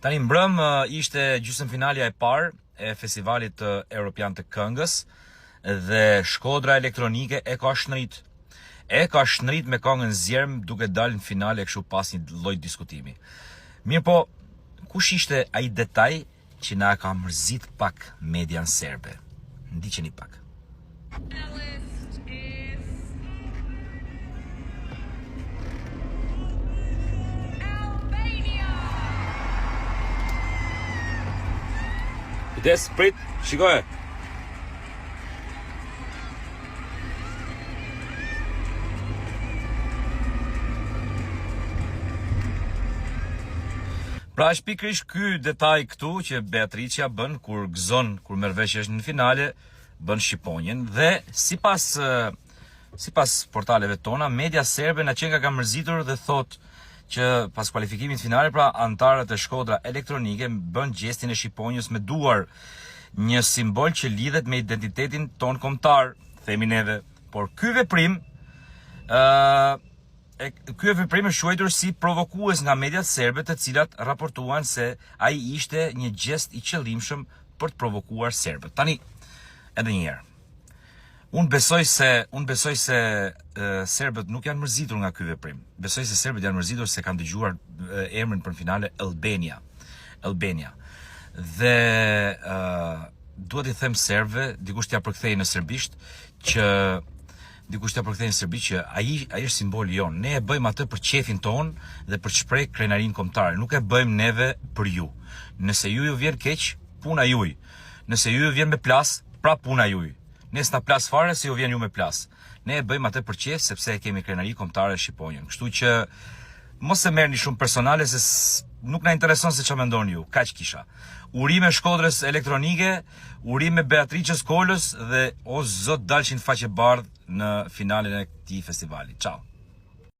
Tani mbrëm ishte gjysmëfinalja e parë e festivalit Europian të këngës dhe Shkodra Elektronike e ka shnrit. Me këngën Zjerm duke dalë në finale kështu pas një lloj diskutimi. Mirë po, kush ishte ai detaj që na ka mërzit pak median serbe? Ndiqeni pak. Kujdes, prit, shikoje. Pra është pikërisht ky detaj këtu që Beatricia bën kur gëzon, kur merr vesh është në finale, bën shqiponjen dhe sipas portaleve tona, media serbe na që ka mërzitur dhe thot që pas kualifikimit finale, pra antarët e Shkodra Elektronike bën gjestin e shqiponjës me duar, një simbol që lidhet me identitetin ton kombëtar, themi neve, por ky veprim është quajtur si provokues nga mediat serbe, të cilat raportuan se ai ishte një gjest i qëllimshëm për të provokuar serbët. Tani, edhe një herë. Unë besoj se serbët nuk janë mërzitur nga ky veprim. Besoj se serbët janë mërzitur se kanë dëgjuar emrin për finale Albania. Dhe duhet i them serbëve, dikush t'ia përkthej në serbisht që ai është simboli jon. Ne e bëjmë atë për qefin ton dhe për të shpreh krenarinë kombëtare. Nuk e bëjmë neve për ju. Nëse ju vjen keq, puna juaj. Nëse ju vjen me plas, pra puna juaj. Ne s'na plas fare se ju vjen ju me plas. Ne e bëjmë atë për qef sepse kemi krenari kombëtare shqiponjën. Kështu që mos e merrni shumë personale se nuk na intereson se çfarë mendoni ju. Kaq kisha. Urime Shkodrës Elektronike, urime Beatricës Kolës dhe o zot dalshin faqe bardh në finalen e këtij festivali. Ciao.